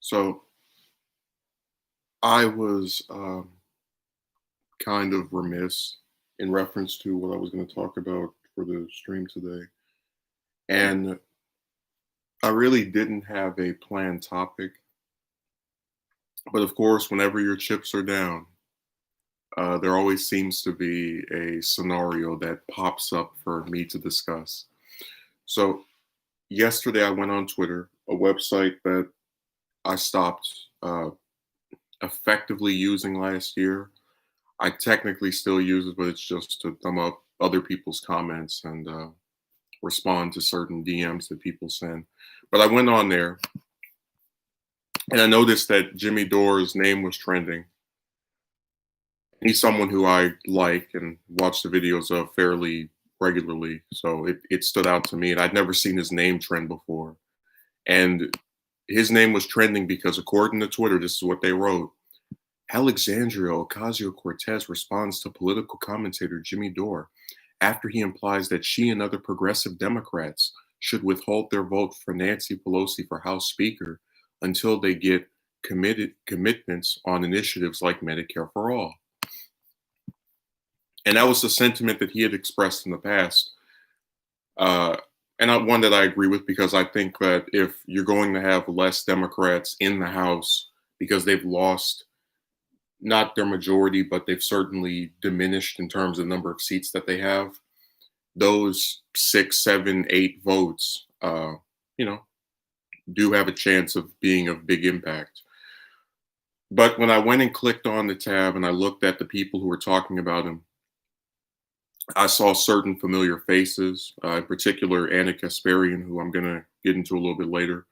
So I was kind of remiss in reference to what I was going to talk about for the stream today. And I really didn't have a planned topic. But of course, whenever your chips are down, there always seems to be a scenario that pops up for me to discuss. So yesterday, I went on Twitter, a website that I stopped effectively using last year. I technically still use it, but it's just to thumb up other people's comments and respond to certain DMs that people send. But I went on there and I noticed that Jimmy Dore's name was trending. He's someone who I like and watch the videos of fairly regularly. So it stood out to me. And I'd never seen his name trend before. And his name was trending because, according to Twitter, this is what they wrote. Alexandria Ocasio-Cortez responds to political commentator Jimmy Dore after he implies that she and other progressive Democrats should withhold their vote for Nancy Pelosi for House Speaker until they get commitments on initiatives like Medicare for All. And that was the sentiment that he had expressed in the past. One that I agree with, because I think that if you're going to have less Democrats in the House because they've lost not their majority, but they've certainly diminished in terms of the number of seats that they have, those 6, 7, 8 votes, do have a chance of being of big impact. But when I went and clicked on the tab and I looked at the people who were talking about him, I saw certain familiar faces, in particular Anna Kasparian, who I'm going to get into a little bit later.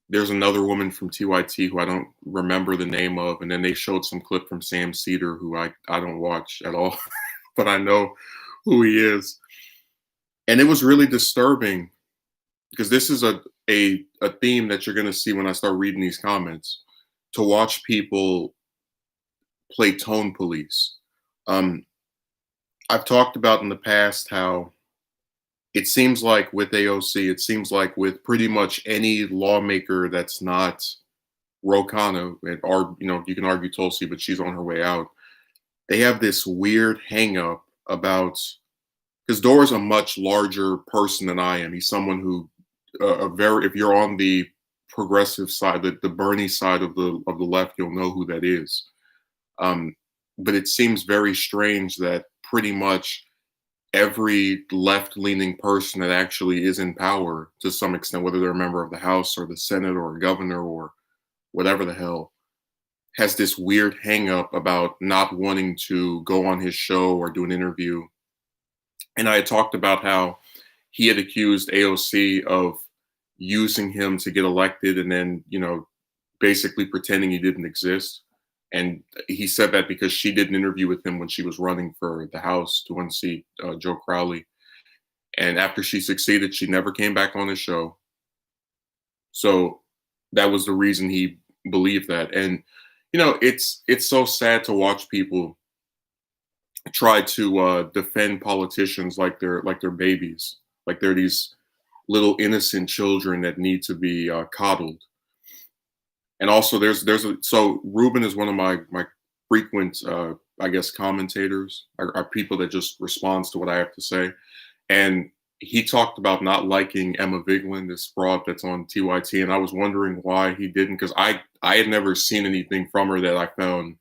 There's another woman from TYT who I don't remember the name of, and then they showed some clip from Sam Cedar, who I don't watch at all, but I know who he is. And it was really disturbing because this is a theme that you're going to see when I start reading these comments, to watch people play tone police. I've talked about in the past how it seems like with AOC, it seems like with pretty much any lawmaker that's not Ro Khanna, or you can argue Tulsi, but she's on her way out. They have this weird hang up about, because Dore's a much larger person than I am. He's someone who if you're on the progressive side, the Bernie side of the left, you'll know who that is. But it seems very strange that pretty much every left-leaning person that actually is in power to some extent, whether they're a member of the House or the Senate or a governor or whatever the hell, has this weird hang-up about not wanting to go on his show or do an interview. And I had talked about how he had accused AOC of using him to get elected and then, basically pretending he didn't exist. And he said that because she did an interview with him when she was running for the House to unseat Joe Crowley. And after she succeeded, she never came back on his show. So that was the reason he believed that. And, it's so sad to watch people try to defend politicians like they're babies, like they're these little innocent children that need to be coddled. And also, so Ruben is one of my frequent, commentators, are people that just responds to what I have to say. And he talked about not liking Emma Vigeland, this fraud that's on TYT, and I was wondering why he didn't, because I had never seen anything from her that I found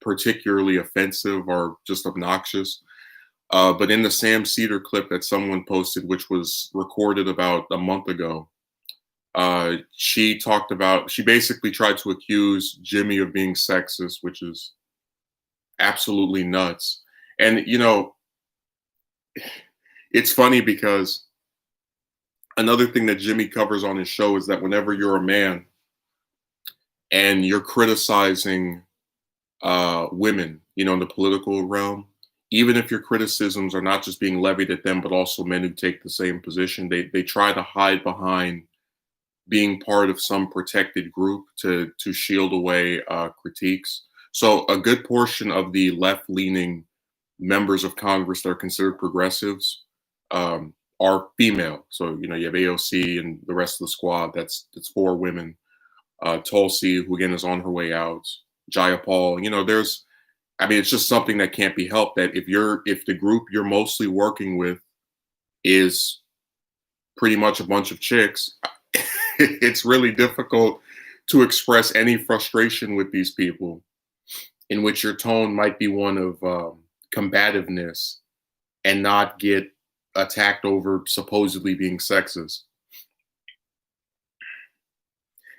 particularly offensive or just obnoxious. But in the Sam Cedar clip that someone posted, which was recorded about a month ago, she basically tried to accuse Jimmy of being sexist, which is absolutely nuts. And, it's funny because another thing that Jimmy covers on his show is that whenever you're a man and you're criticizing women, in the political realm, even if your criticisms are not just being levied at them, but also men who take the same position, they try to hide behind being part of some protected group to shield away critiques. So a good portion of the left-leaning members of Congress that are considered progressives are female. So, you have AOC and the rest of the squad. That's 4 women. Tulsi, who again is on her way out, Jayapal. I mean, it's just something that can't be helped. That if the group you're mostly working with is pretty much a bunch of chicks, it's really difficult to express any frustration with these people, in which your tone might be one of combativeness and not get attacked over supposedly being sexist.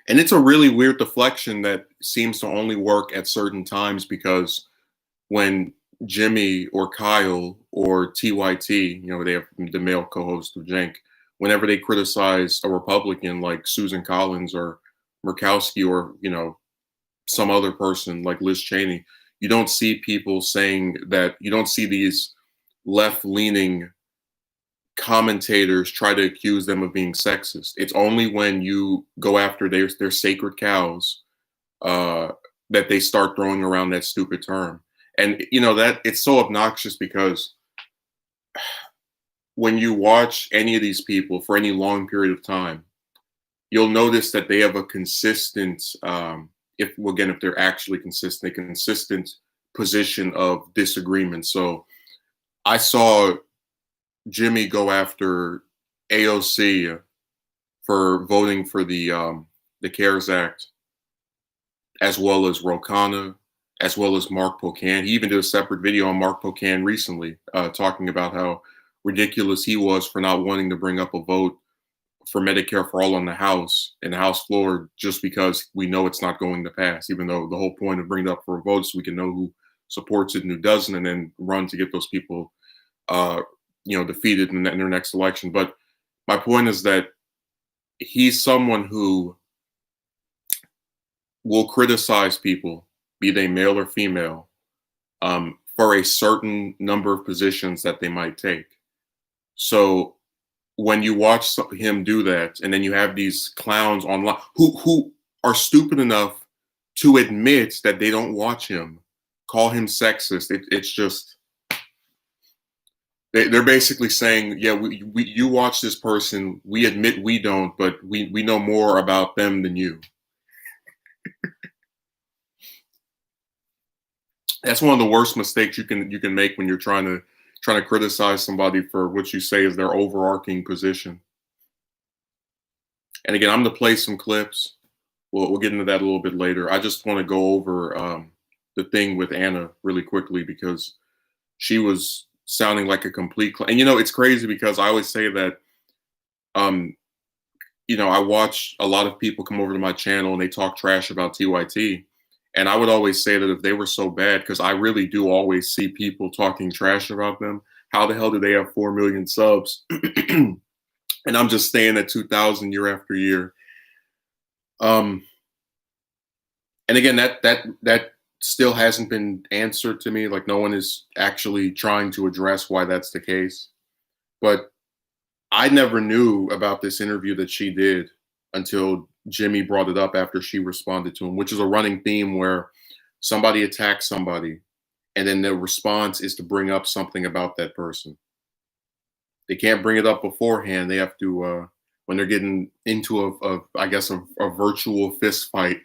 And it's a really weird deflection that seems to only work at certain times, because when Jimmy or Kyle or TYT, they have the male co-host of Jenk, whenever they criticize a Republican like Susan Collins or Murkowski or, some other person like Liz Cheney, you don't see people saying that. You don't see these left-leaning commentators try to accuse them of being sexist. It's only when you go after their sacred cows that they start throwing around that stupid term. And that it's so obnoxious, because when you watch any of these people for any long period of time, you'll notice that they have a consistent, if they're actually consistent, a consistent position of disagreement. So I saw Jimmy go after AOC for voting for the CARES Act, as well as Ro Khanna, as well as Mark Pocan. He even did a separate video on Mark Pocan recently, talking about how ridiculous he was for not wanting to bring up a vote for Medicare for all on the House and the House floor, just because we know it's not going to pass, even though the whole point of bringing it up for a vote is so we can know who supports it and who doesn't, and then run to get those people defeated in their next election. But my point is that he's someone who will criticize people, be they male or female, for a certain number of positions that they might take. So when you watch him do that, and then you have these clowns online who are stupid enough to admit that they don't watch him, call him sexist, it's just, they're basically saying, yeah, you watch this person, we admit we don't, but we know more about them than you. That's one of the worst mistakes you can make when you're trying to criticize somebody for what you say is their overarching position. And again, I'm going to play some clips. We'll get into that a little bit later. I just want to go over the thing with Anna really quickly, because she was sounding like a complete and it's crazy, because I always say that I watch a lot of people come over to my channel and they talk trash about TYT, and I would always say that if they were so bad, because I really do always see people talking trash about them, how the hell do they have 4 million subs and I'm just staying at 2,000 year after year? And again, that still hasn't been answered to me. Like, no one is actually trying to address why that's the case. But I never knew about this interview that she did until Jimmy brought it up after she responded to him, which is a running theme where somebody attacks somebody and then the response is to bring up something about that person. They can't bring it up beforehand. They have to, when they're getting into a virtual fist fight,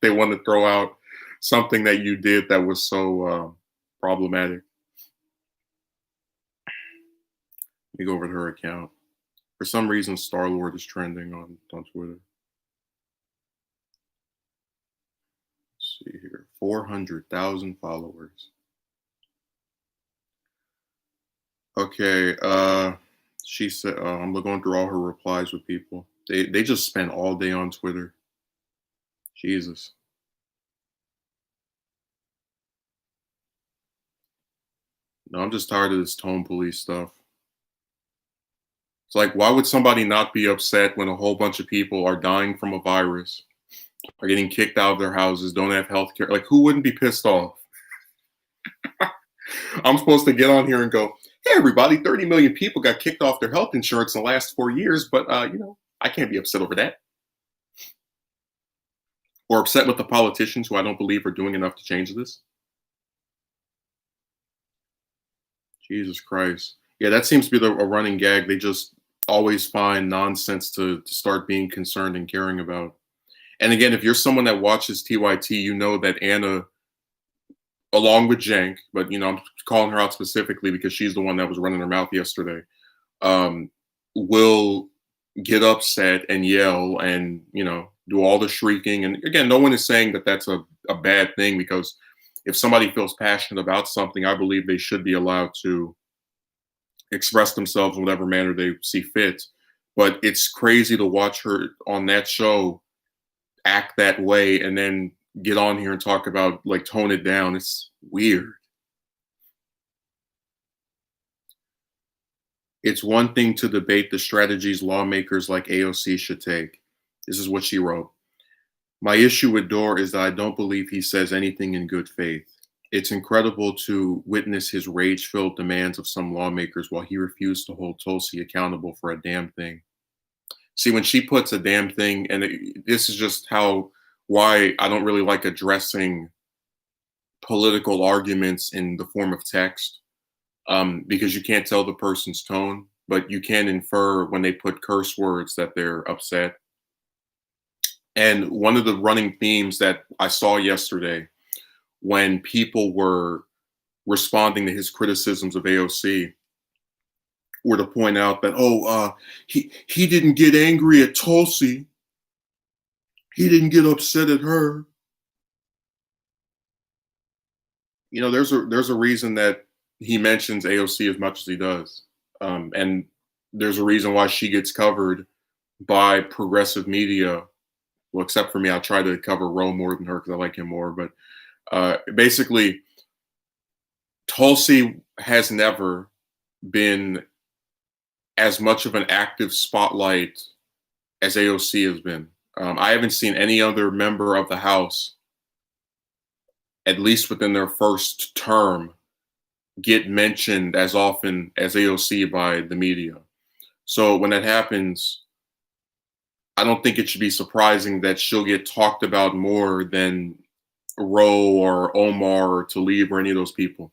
they want to throw out something that you did that was so problematic. Let me go over to her account. For some reason, Star-Lord is trending on Twitter. Let's see here. 400,000 followers. Okay, she said, I'm going through all her replies with people. They just spend all day on Twitter. Jesus. No, I'm just tired of this tone police stuff. It's like, why would somebody not be upset when a whole bunch of people are dying from a virus, are getting kicked out of their houses, don't have health care? Like, who wouldn't be pissed off? I'm supposed to get on here and go, hey, everybody, 30 million people got kicked off their health insurance in the last 4 years, but, I can't be upset over that. Or upset with the politicians who I don't believe are doing enough to change this. Jesus Christ. Yeah, that seems to be a running gag. They just always find nonsense to start being concerned and caring about. And again, if you're someone that watches TYT, you know that Anna, along with Jenk, but I'm calling her out specifically because she's the one that was running her mouth yesterday, um, will get upset and yell and do all the shrieking. And again, no one is saying that that's a bad thing, because if somebody feels passionate about something, I believe they should be allowed to express themselves in whatever manner they see fit. But it's crazy to watch her on that show act that way and then get on here and talk about, like, tone it down. It's weird. It's one thing to debate the strategies lawmakers like AOC should take. This is what she wrote. My issue with Dore is that I don't believe he says anything in good faith. It's incredible to witness his rage filled demands of some lawmakers while he refused to hold Tulsi accountable for a damn thing. See, when she puts a damn thing, and this is just why I don't really like addressing political arguments in the form of text, because you can't tell the person's tone, but you can infer when they put curse words that they're upset. And one of the running themes that I saw yesterday when people were responding to his criticisms of AOC were to point out that, he didn't get angry at Tulsi, he didn't get upset at her. There's a reason that he mentions AOC as much as he does, and there's a reason why she gets covered by progressive media. Well, except for me, I try to cover Roe more than her because I like him more. But basically, Tulsi has never been as much of an active spotlight as AOC has been. I haven't seen any other member of the House, at least within their first term, get mentioned as often as AOC by the media. So when that happens, I don't think it should be surprising that she'll get talked about more than Roe or Omar or Tlaib or any of those people,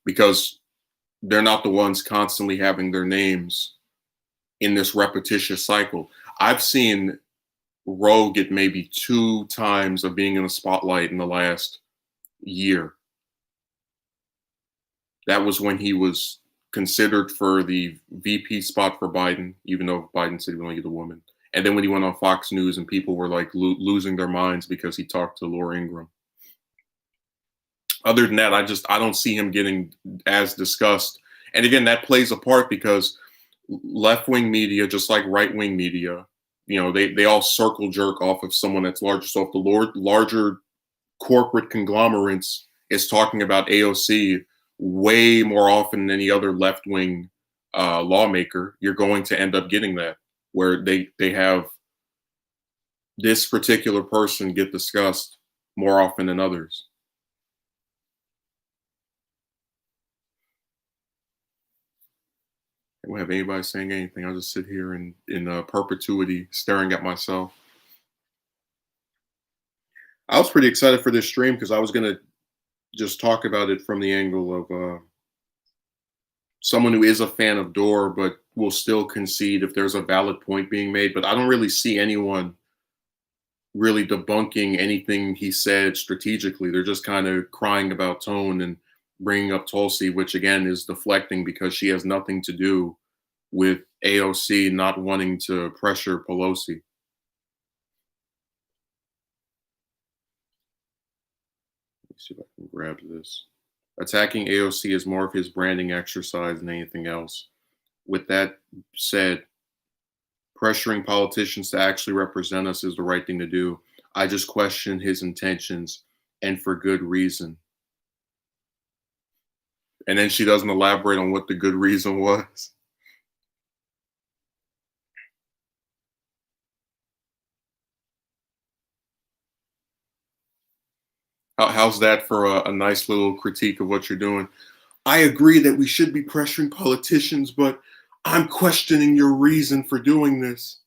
because they're not the ones constantly having their names in this repetitious cycle. I've seen Roe get maybe 2 times of being in the spotlight in the last year. That was when he was considered for the VP spot for Biden, even though Biden said he would only get a woman. And then when he went on Fox News and people were like losing their minds because he talked to Laura Ingraham. Other than that, I don't see him getting as discussed. And again, that plays a part because left-wing media, just like right-wing media, they all circle jerk off of someone that's larger. So if the larger corporate conglomerates is talking about AOC way more often than any other left-wing lawmaker, you're going to end up getting that, where they have this particular person get discussed more often than others. I don't have anybody saying anything. I'll just sit here in perpetuity staring at myself. I was pretty excited for this stream because I was going to just talk about it from the angle of someone who is a fan of Dore, but will still concede if there's a valid point being made. But I don't really see anyone really debunking anything he said strategically. They're just kind of crying about tone and bringing up Tulsi, which again is deflecting because she has nothing to do with AOC not wanting to pressure Pelosi. Let me see if I can grab this. Attacking AOC is more of his branding exercise than anything else. With that said, pressuring politicians to actually represent us is the right thing to do. I just question his intentions, and for good reason. And then she doesn't elaborate on what the good reason was. How's that for a nice little critique of what you're doing? I agree that we should be pressuring politicians, but I'm questioning your reason for doing this.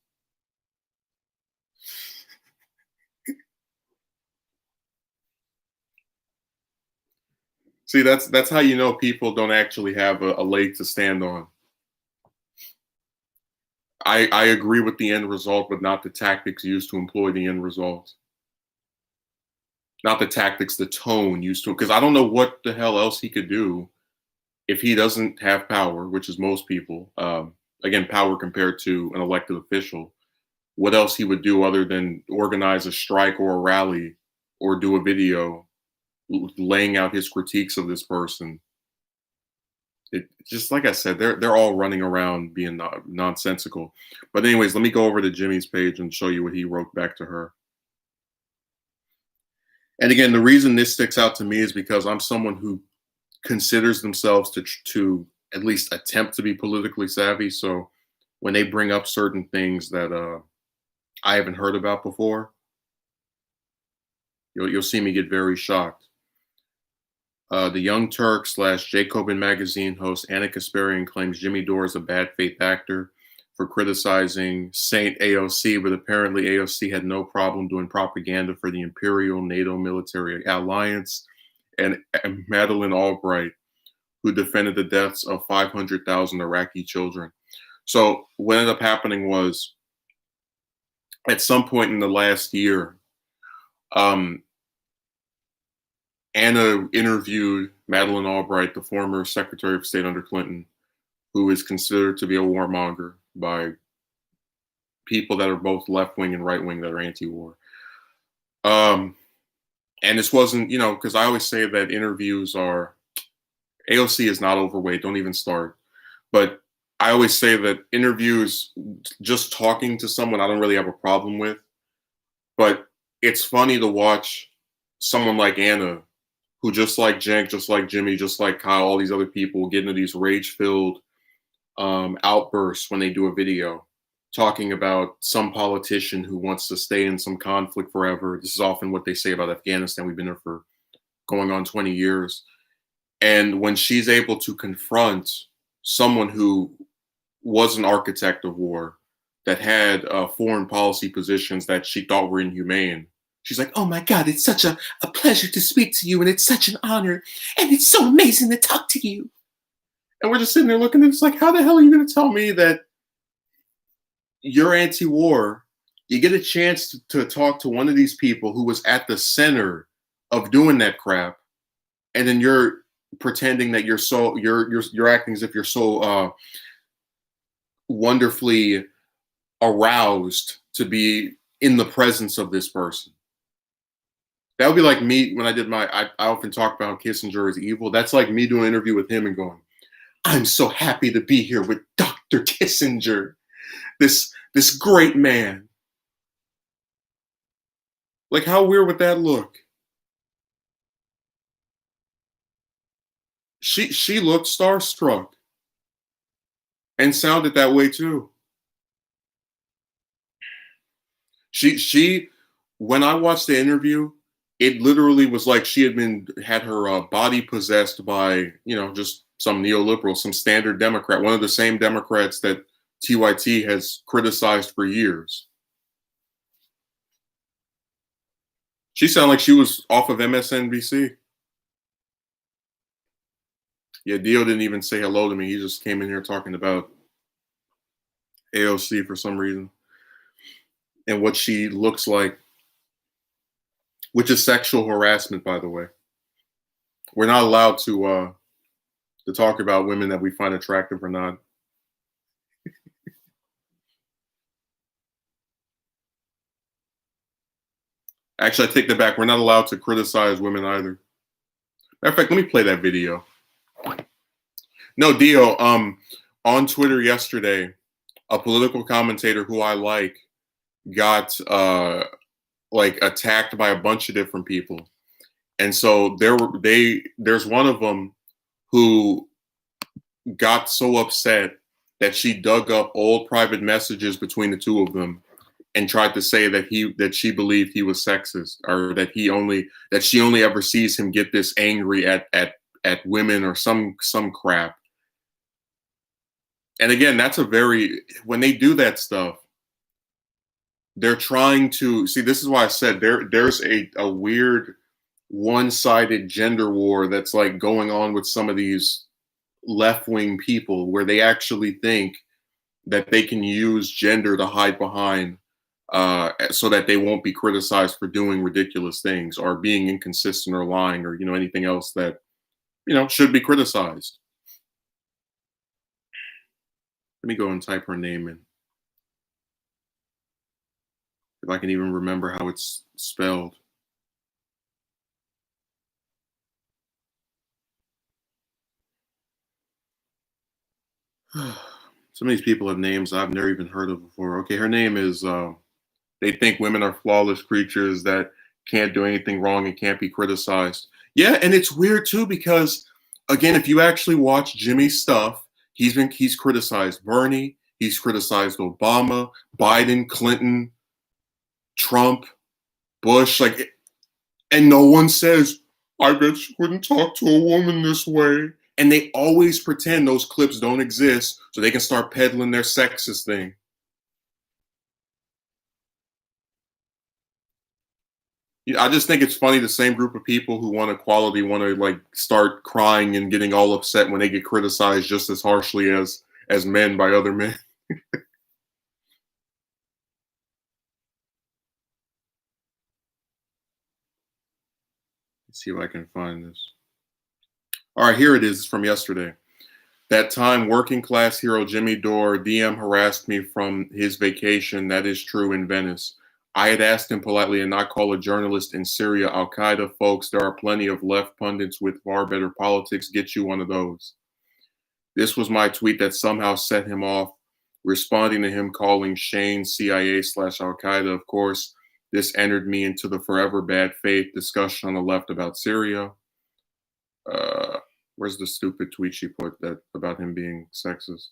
See, that's how you know people don't actually have a leg to stand on. I agree with the end result, but not the tactics used to employ the end result. Not the tactics, the tone used to, because I don't know what the hell else he could do if he doesn't have power, which is most people. Again, power compared to an elected official. What else he would do other than organize a strike or a rally or do a video laying out his critiques of this person? It just like I said, they're all running around being nonsensical. But anyways, let me go over to Jimmy's page and show you what he wrote back to her. And again, the reason this sticks out to me is because I'm someone who considers themselves to at least attempt to be politically savvy. So when they bring up certain things that I haven't heard about before, you'll see me get very shocked. The Young Turk / Jacobin magazine host Anna Kasparian claims Jimmy Dore is a bad faith actor for criticizing Saint AOC, but apparently AOC had no problem doing propaganda for the Imperial NATO military alliance, and Madeleine Albright, who defended the deaths of 500,000 Iraqi children. So what ended up happening was, at some point in the last year, Anna interviewed Madeleine Albright, the former Secretary of State under Clinton, who is considered to be a warmonger by people that are both left wing and right wing that are anti-war. And this wasn't, because I always say that interviews are, AOC is not overweight, don't even start. But I always say that interviews, just talking to someone, I don't really have a problem with. But it's funny to watch someone like Anna, who just like Cenk, just like Jimmy, just like Kyle, all these other people get into these rage-filled outbursts when they do a video talking about some politician who wants to stay in some conflict forever. This is often what they say about Afghanistan. We've been there for going on 20 years. And when she's able to confront someone who was an architect of war, that had foreign policy positions that she thought were inhumane, she's like, "Oh my God, it's such a pleasure to speak to you, and it's such an honor, and it's so amazing to talk to you." And we're just sitting there looking at it, it's like, how the hell are you going to tell me that you're anti-war? You get a chance to talk to one of these people who was at the center of doing that crap, and then you're pretending that you're acting as if you're so wonderfully aroused to be in the presence of this person. That would be like me when I did I often talk about how Kissinger is evil. That's like me doing an interview with him and going, "I'm so happy to be here with Dr. Kissinger, this great man." Like, how weird would that look? She looked starstruck and sounded that way too. She when I watched the interview, it literally was like she had her body possessed by, just some neoliberal, some standard Democrat, one of the same Democrats that TYT has criticized for years. She sounded like she was off of MSNBC. Yeah, Dio didn't even say hello to me. He just came in here talking about AOC for some reason and what she looks like, which is sexual harassment, by the way. We're not allowed to talk about women that we find attractive or not. Actually, I take that back. We're not allowed to criticize women either. Matter of fact, let me play that video. No, Dio, on Twitter yesterday, a political commentator who I like got attacked by a bunch of different people. And so there's one of them who got so upset that she dug up old private messages between the two of them and tried to say that she believed he was sexist, or that she only ever sees him get this angry at women or some crap. And again, when they do that stuff, they're trying to see. This is why I said there's a weird one-sided gender war that's like going on with some of these left-wing people, where they actually think that they can use gender to hide behind, so that they won't be criticized for doing ridiculous things or being inconsistent or lying or anything else that should be criticized. Let me go and type her name in if I can even remember how it's spelled. Some of these people have names I've never even heard of before. Okay, her name is. They think women are flawless creatures that can't do anything wrong and can't be criticized. Yeah, and it's weird too because, again, if you actually watch Jimmy's stuff, he's criticized Bernie, he's criticized Obama, Biden, Clinton, Trump, Bush, and no one says, "I bet you wouldn't talk to a woman this way." And they always pretend those clips don't exist so they can start peddling their sexist thing. Yeah, I just think it's funny the same group of people who want equality want to start crying and getting all upset when they get criticized just as harshly as men by other men. Let's see if I can find this. All right, here it is. It's from yesterday. That time, working class hero Jimmy Dore DM harassed me from his vacation. That is true in Venice. I had asked him politely to not call a journalist in Syria Al Qaeda. Folks, there are plenty of left pundits with far better politics. Get you one of those. This was my tweet that somehow set him off, responding to him calling Shane CIA/Al Qaeda. Of course, this entered me into the forever bad faith discussion on the left about Syria. Uh, where's the stupid tweet she put that about him being sexist?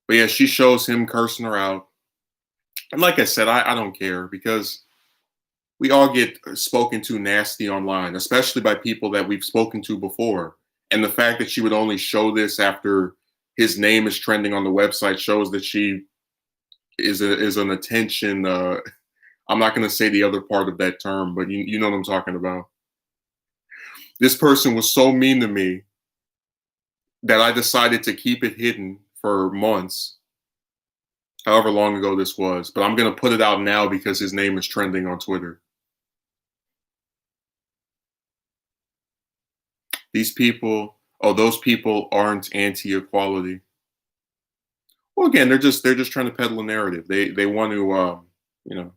But yeah, she shows him cursing her out. And like I said, I don't care because we all get spoken to nasty online, especially by people that we've spoken to before. And the fact that she would only show this after his name is trending on the website shows that she is an attention. I'm not going to say the other part of that term, but you know what I'm talking about. This person was so mean to me that I decided to keep it hidden for months, however long ago this was. But I'm going to put it out now because his name is trending on Twitter. These people, oh, those people aren't anti-equality. Well, again, they're just trying to peddle a narrative. They want to you know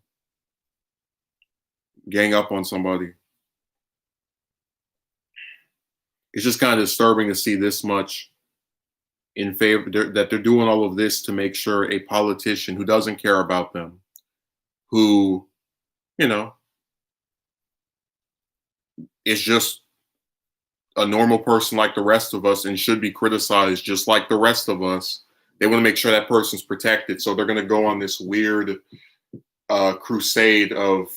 gang up on somebody. It's just kind of disturbing to see this much in favor that they're doing all of this to make sure a politician who doesn't care about them, who you know is just a normal person like the rest of us and should be criticized just like the rest of us. They want to make sure that person's protected, so they're going to go on this weird crusade of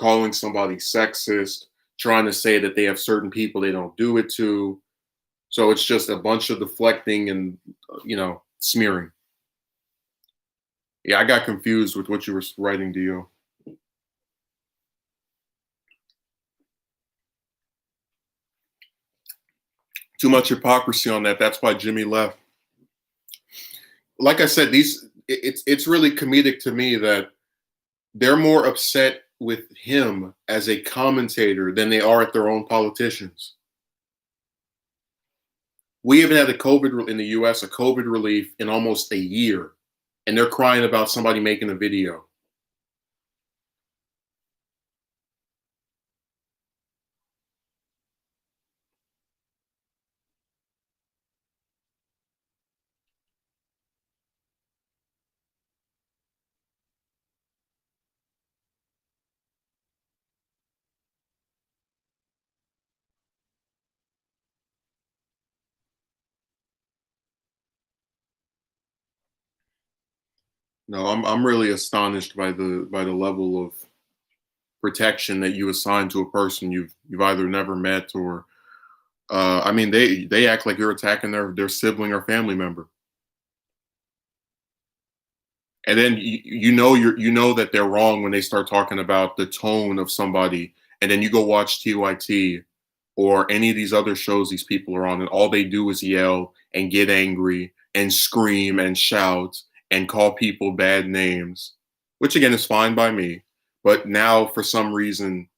calling somebody sexist, trying to say that they have certain people they don't do it to. So it's just a bunch of deflecting and smearing. Yeah, I got confused with what you were writing, Dio. Too much hypocrisy on that. That's why Jimmy left. Like I said, it's really comedic to me that they're more upset with him as a commentator than they are at their own politicians. We haven't had in the U.S. a COVID relief in almost a year, and they're crying about somebody making a video. No, I'm really astonished by the level of protection that you assign to a person you've either never met or I mean they act like you're attacking their sibling or family member. And then you know that they're wrong when they start talking about the tone of somebody, and then you go watch TYT or any of these other shows these people are on, and all they do is yell and get angry and scream and shout and call people bad names, which again is fine by me. But now, for some reason,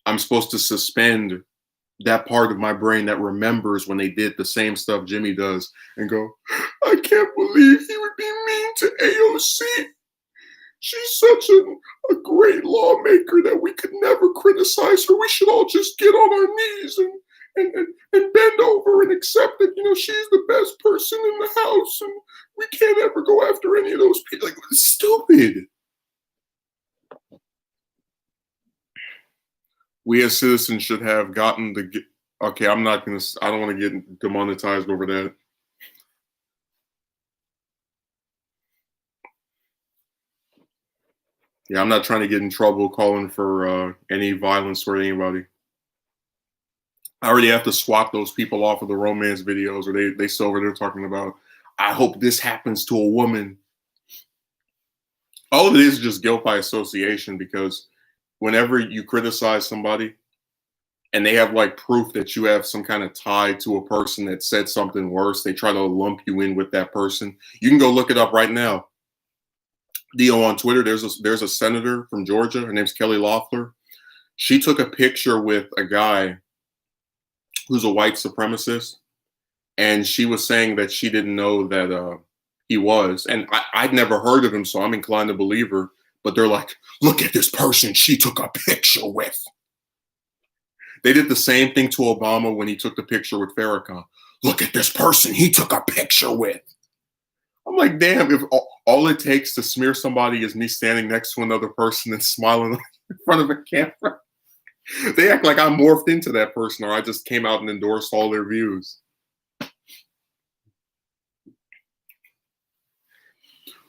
I'm supposed to suspend that part of my brain that remembers when they did the same stuff Jimmy does and go, I can't believe he would be mean to AOC. She's such a great lawmaker that we could never criticize her. We should all just get on our knees and bend over and accept that, she's the best person in the House and we can't ever go after any of those people. Like, it's stupid. We as citizens should have gotten okay, I don't want to get demonetized over that. Yeah, I'm not trying to get in trouble calling for any violence toward anybody. I already have to swat those people off of the romance videos, or they still over there talking about, I hope this happens to a woman. All of it is just guilt by association, because whenever you criticize somebody and they have like proof that you have some kind of tie to a person that said something worse, they try to lump you in with that person. You can go look it up right now. Dio, on Twitter, there's a senator from Georgia. Her name's Kelly Loeffler. She took a picture with a guy who's a white supremacist, and she was saying that she didn't know that he was. And I'd never heard of him, so I'm inclined to believe her. But they're like, look at this person she took a picture with. They did the same thing to Obama when he took the picture with Farrakhan. Look at this person he took a picture with. I'm like, damn, if all it takes to smear somebody is me standing next to another person and smiling in front of a camera, they act like I morphed into that person or I just came out and endorsed all their views.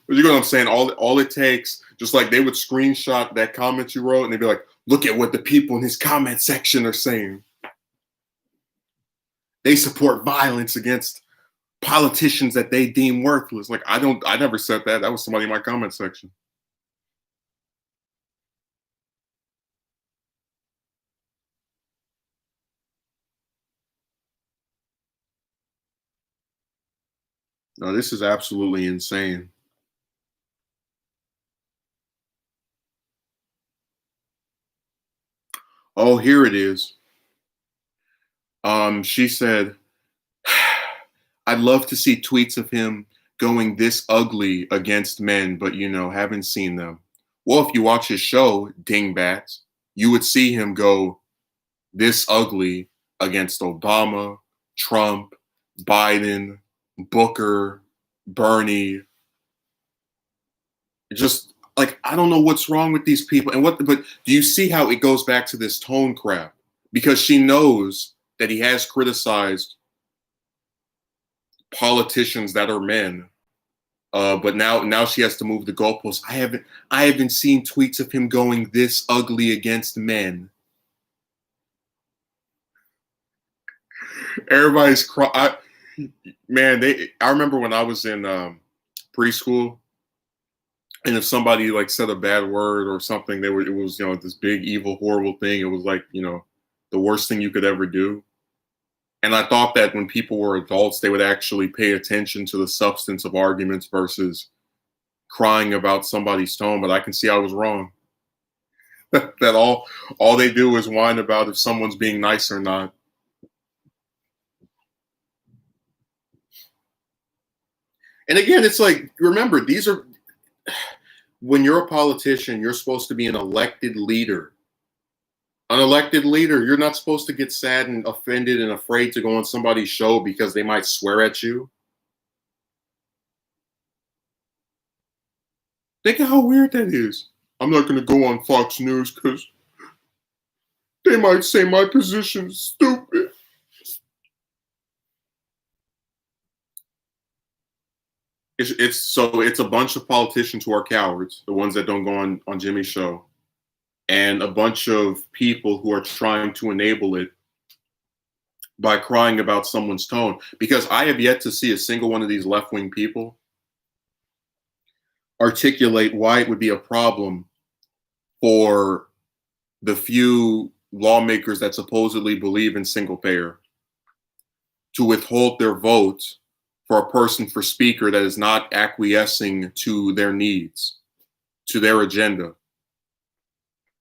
But you know what I'm saying? All it takes, just like they would screenshot that comment you wrote and they'd be like, look at what the people in his comment section are saying. They support violence against politicians that they deem worthless. Like, I never said that. That was somebody in my comment section. No, this is absolutely insane. Oh, here it is. She said, I'd love to see tweets of him going this ugly against men, but haven't seen them. Well, if you watch his show, Dingbats, you would see him go this ugly against Obama, Trump, Biden, Booker, Bernie. Just like, I don't know what's wrong with these people. But do you see how it goes back to this tone crap? Because she knows that he has criticized politicians that are men. But now she has to move the goalposts. I haven't seen tweets of him going this ugly against men. Everybody's crying. Man, I remember when I was in preschool, and if somebody like said a bad word or something, it was this big evil horrible thing. It was like the worst thing you could ever do. And I thought that when people were adults, they would actually pay attention to the substance of arguments versus crying about somebody's tone. But I can see I was wrong. That all they do is whine about if someone's being nice or not. And again, it's like, remember, when you're a politician, you're supposed to be an elected leader. An elected leader, you're not supposed to get sad and offended and afraid to go on somebody's show because they might swear at you. Think of how weird that is. I'm not going to go on Fox News because they might say my position's stupid. It's a bunch of politicians who are cowards, the ones that don't go on Jimmy's show, and a bunch of people who are trying to enable it by crying about someone's tone. Because I have yet to see a single one of these left-wing people articulate why it would be a problem for the few lawmakers that supposedly believe in single payer to withhold their votes for a person for speaker that is not acquiescing to their needs, to their agenda.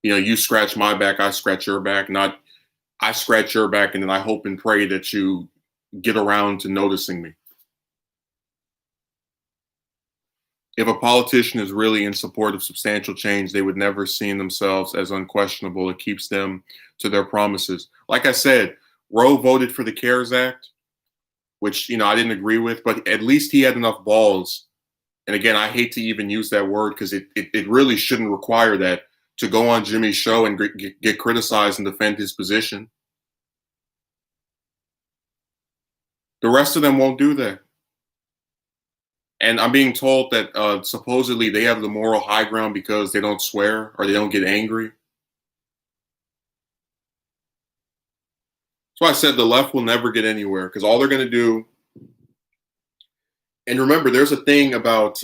You know, you scratch my back, I scratch your back, not I scratch your back and then I hope and pray that you get around to noticing me. If a politician is really in support of substantial change, they would never see themselves as unquestionable. It keeps them to their promises. Like I said, Roe voted for the CARES Act, which, you know, I didn't agree with, but at least he had enough balls. And again, I hate to even use that word because it really shouldn't require that, to go on Jimmy's show and get criticized and defend his position. The rest of them won't do that. And I'm being told that supposedly they have the moral high ground because they don't swear or they don't get angry. That's why I said the left will never get anywhere, because all they're going to do. And remember, there's a thing about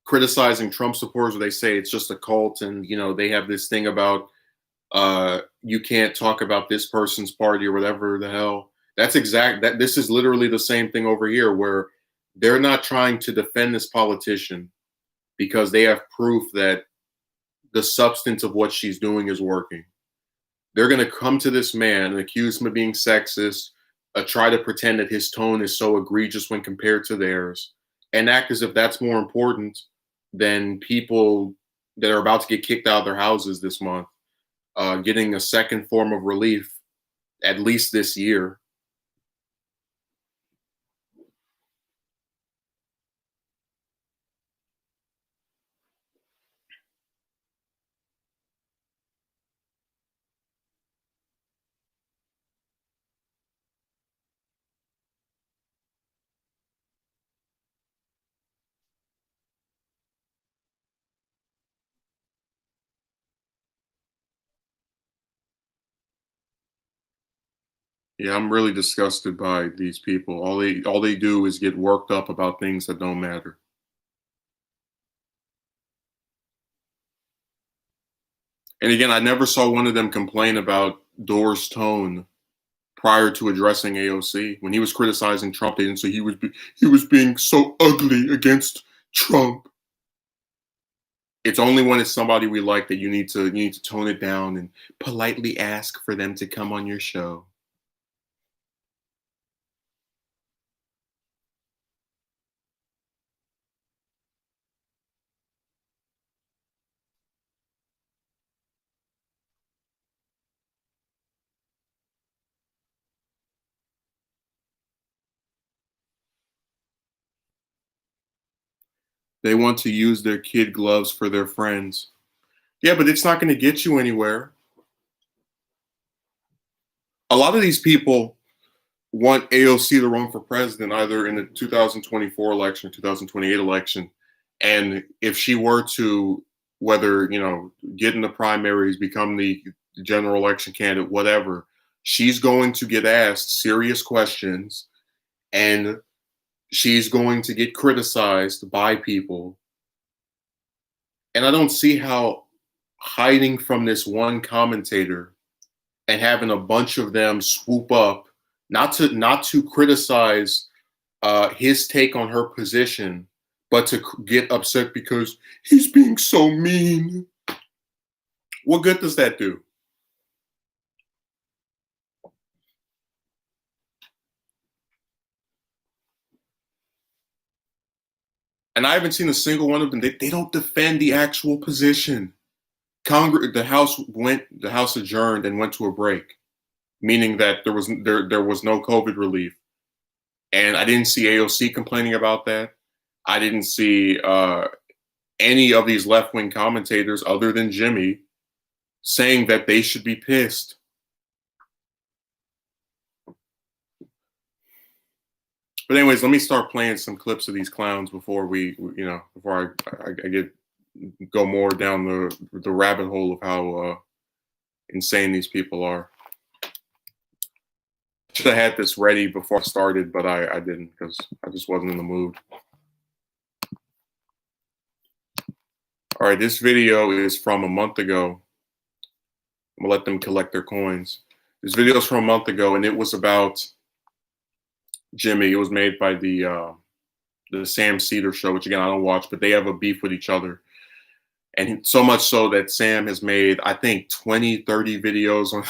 criticizing Trump supporters where they say it's just a cult, and you know they have this thing about you can't talk about this person's party or whatever the hell. That's exact. That this is literally the same thing over here, where they're not trying to defend this politician because they have proof that the substance of what she's doing is working. They're going to come to this man and accuse him of being sexist, try to pretend that his tone is so egregious when compared to theirs, and act as if that's more important than people that are about to get kicked out of their houses this month, getting a second form of relief at least this year. Yeah, I'm really disgusted by these people. All they do is get worked up about things that don't matter. And again, I never saw one of them complain about Dore's tone prior to addressing AOC. When he was criticizing Trump, they didn't say he was being so ugly against Trump. It's only when it's somebody we like that you need to tone it down and politely ask for them to come on your show. They want to use their kid gloves for their friends. Yeah, but it's not going to get you anywhere. A lot of these people want AOC to run for president either in the 2024 election, 2028 election. And if she were to, whether, you know, get in the primaries, become the general election candidate, whatever, she's going to get asked serious questions and she's going to get criticized by people. And I don't see how hiding from this one commentator and having a bunch of them swoop up, not to criticize his take on her position, but to get upset because he's being so mean. What good does that do? And I haven't seen a single one of them. They don't defend the actual position. The House adjourned and went to a break, meaning that there was no COVID relief. And I didn't see AOC complaining about that. I didn't see any of these left wing commentators, other than Jimmy, saying that they should be pissed. But anyways, let me start playing some clips of these clowns before before I go more down the rabbit hole of how insane these people are. Should have had this ready before I started, but I didn't because I just wasn't in the mood. All right, this video is from a month ago. I'm gonna let them collect their coins. This video is from a month ago, and it was about Jimmy. It was made by the Sam Cedar show, which again I don't watch, but they have a beef with each other. And so much so that Sam has made, I think, 20, 30 videos on.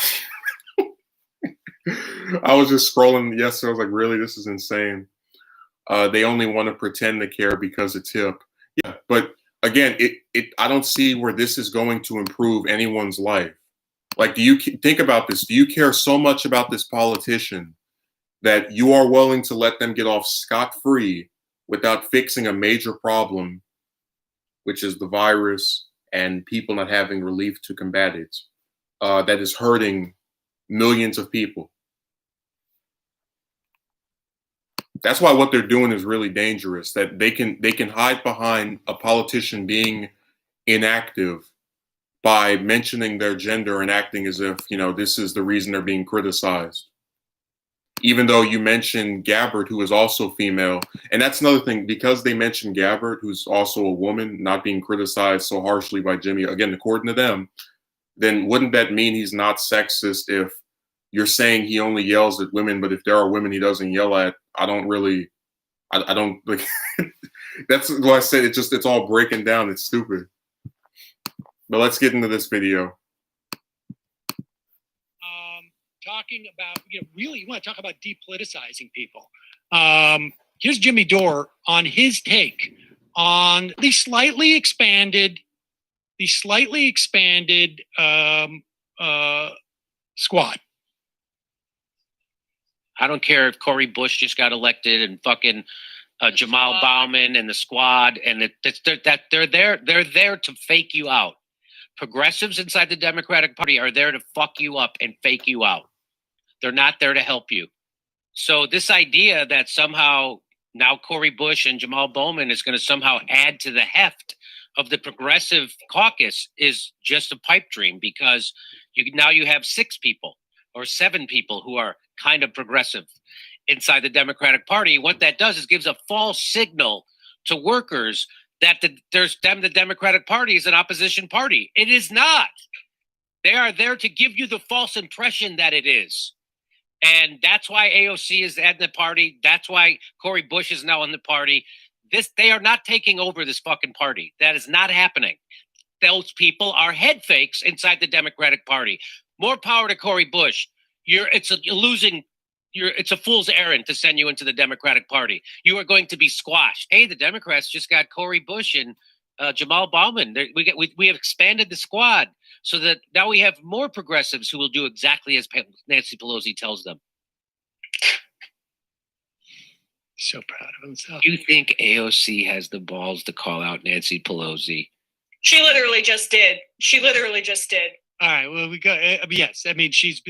I was just scrolling yesterday. I was like, really, this is insane. They only want to pretend to care because it's hip. Yeah, but again, I don't see where this is going to improve anyone's life. Like, do you think about this? Do you care so much about this politician that you are willing to let them get off scot-free without fixing a major problem, which is the virus and people not having relief to combat it, that is hurting millions of people? That's why what they're doing is really dangerous. That they can hide behind a politician being inactive by mentioning their gender and acting as if, this is the reason they're being criticized. Even though you mentioned Gabbard, who is also female. And that's another thing, because they mentioned Gabbard, who's also a woman, not being criticized so harshly by Jimmy, again, according to them, then wouldn't that mean he's not sexist if you're saying he only yells at women, but if there are women he doesn't yell at? I don't like. That's what I said. It's all breaking down. It's stupid. But let's get into this video. Talking about, really, you want to talk about depoliticizing people. Here's Jimmy Dore on his take on the slightly expanded squad. I don't care if Cori Bush just got elected and fucking Jamal Bowman and the squad, and they're there to fake you out. Progressives inside the Democratic Party are there to fuck you up and fake you out. They're not there to help you. So this idea that somehow now Cori Bush and Jamal Bowman is going to somehow add to the heft of the progressive caucus is just a pipe dream, because now you have 6 people or 7 people who are kind of progressive inside the Democratic Party. What that does is gives a false signal to workers that the Democratic Party is an opposition party. It is not. They are there to give you the false impression that it is. And that's why AOC is at the party. That's why Cori Bush is now in the party. They are not taking over this fucking party. That is not happening. Those people are head fakes inside the Democratic Party. More power to Cori Bush. It's a fool's errand to send you into the Democratic Party. You are going to be squashed. Hey, the Democrats just got Cori Bush and Jamal Bowman. We have expanded the squad so that now we have more progressives who will do exactly as Nancy Pelosi tells them. So proud of himself. Do you think AOC has the balls to call out Nancy Pelosi? She literally just did. All right. Well, we got. Yes. I mean, she's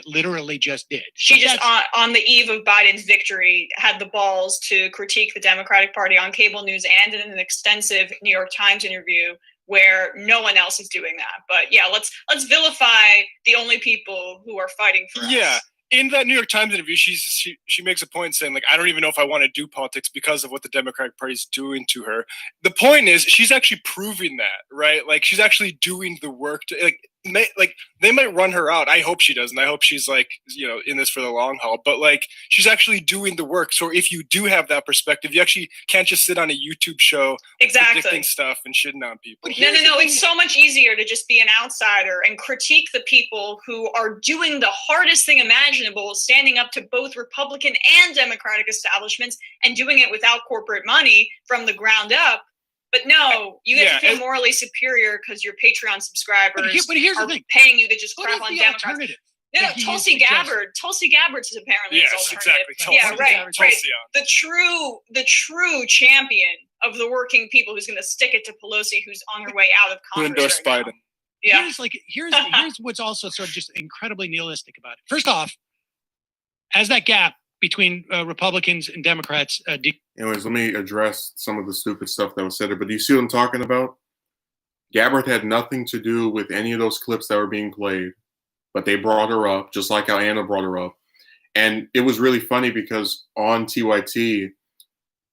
literally just did. She just on the eve of Biden's victory had the balls to critique the Democratic Party on cable news and in an extensive New York Times interview where no one else is doing that. But yeah, let's vilify the only people who are fighting for us. Yeah. In that New York Times interview, she makes a point saying, like, I don't even know if I want to do politics because of what the Democratic Party is doing to her. The point is, she's actually proving that, right? Like, she's actually doing the work to, they might run her out. I hope she doesn't. I hope she's in this for the long haul. But she's actually doing the work. So if you do have that perspective, you actually can't just sit on a YouTube show predicting stuff and shitting on people. No. It's so much easier to just be an outsider and critique the people who are doing the hardest thing imaginable, standing up to both Republican and Democratic establishments and doing it without corporate money from the ground up. But no, you get to feel morally superior because your Patreon subscribers are paying you to just crap on Democrats. No, Tulsi Gabbard is apparently his alternative. Exactly. Right. The true champion of the working people who's going to stick it to Pelosi, who's on her way out of Congress. Who endorsed Biden. Yeah. Here's what's also sort of just incredibly nihilistic about it. First off, as that gap between Republicans and Democrats. Anyways, let me address some of the stupid stuff that was said there. But do you see what I'm talking about? Gabbard had nothing to do with any of those clips that were being played, but they brought her up, just like how Anna brought her up. And it was really funny because on TYT,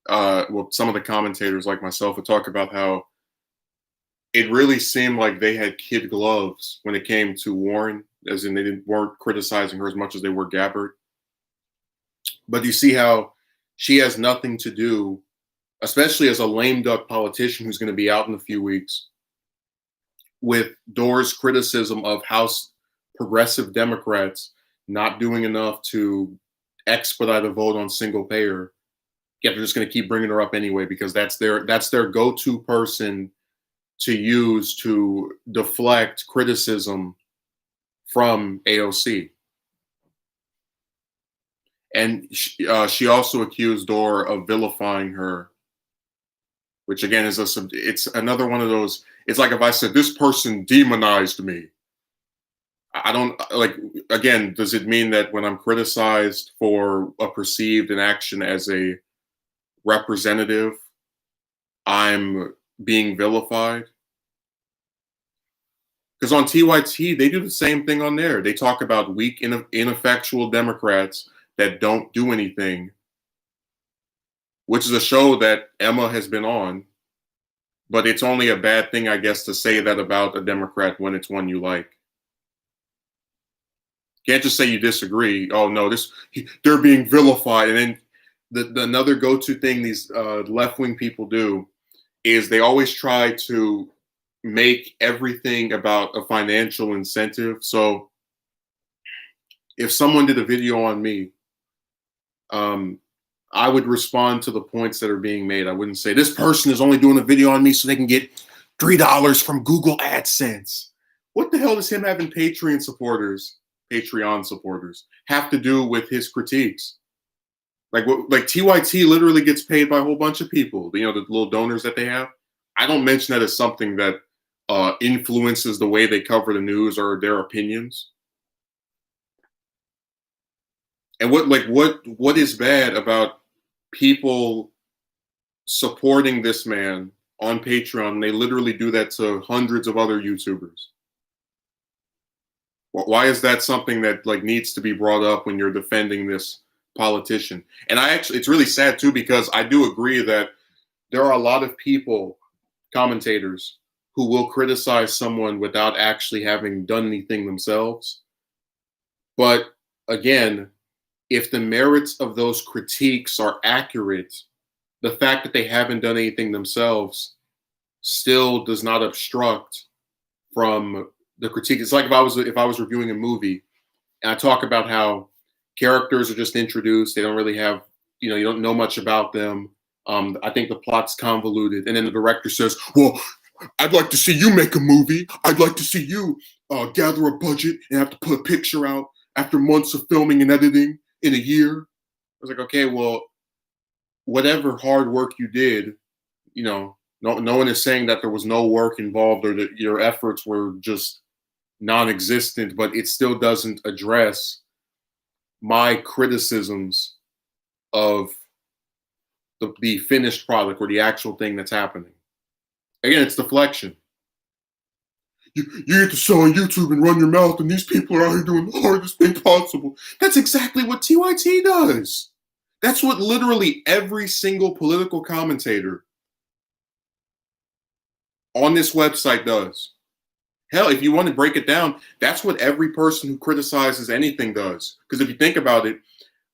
some of the commentators like myself would talk about how it really seemed like they had kid gloves when it came to Warren, as in weren't criticizing her as much as they were Gabbard. But you see how she has nothing to do, especially as a lame duck politician who's going to be out in a few weeks, with Dore's criticism of House progressive Democrats not doing enough to expedite a vote on single payer. Yet they're just going to keep bringing her up anyway because that's their go-to person to use to deflect criticism from AOC. And she also accused Dore of vilifying her, which again is it's another one of those. It's like if I said this person demonized me. I don't like. Again, does it mean that when I'm criticized for a perceived inaction as a representative, I'm being vilified? Because on TYT, they do the same thing on there. They talk about weak, ineffectual Democrats that don't do anything, which is a show that Emma has been on. But it's only a bad thing, I guess, to say that about a Democrat when it's one you like. Can't just say you disagree. Oh no, they're being vilified. And then the another go-to thing these left-wing people do is they always try to make everything about a financial incentive. So if someone did a video on me, I would respond to the points that are being made. I wouldn't say this person is only doing a video on me so they can get $3 from Google AdSense. What the hell does him having Patreon supporters have to do with his critiques? Like TYT literally gets paid by a whole bunch of people. You know, the little donors that they have. I don't mention that as something that influences the way they cover the news or their opinions. And what is bad about people supporting this man on Patreon? They literally do that to hundreds of other YouTubers. Why is that something that needs to be brought up when you're defending this politician? And it's really sad too, because I do agree that there are a lot of people, commentators, who will criticize someone without actually having done anything themselves. But again, if the merits of those critiques are accurate, the fact that they haven't done anything themselves still does not obstruct from the critique. It's like if I was reviewing a movie and I talk about how characters are just introduced, they don't really have, you don't know much about them. I think the plot's convoluted, and then the director says, "Well, I'd like to see you make a movie. I'd like to see you gather a budget and have to put a picture out after months of filming and editing in a year." I was like, okay, well, whatever hard work you did, no one is saying that there was no work involved or that your efforts were just non-existent, but it still doesn't address my criticisms of the finished product or the actual thing that's happening. Again, it's deflection. You get to show on YouTube and run your mouth, and these people are out here doing the hardest thing possible. That's exactly what TYT does. That's what literally every single political commentator on this website does. Hell, if you want to break it down, that's what every person who criticizes anything does. Because if you think about it,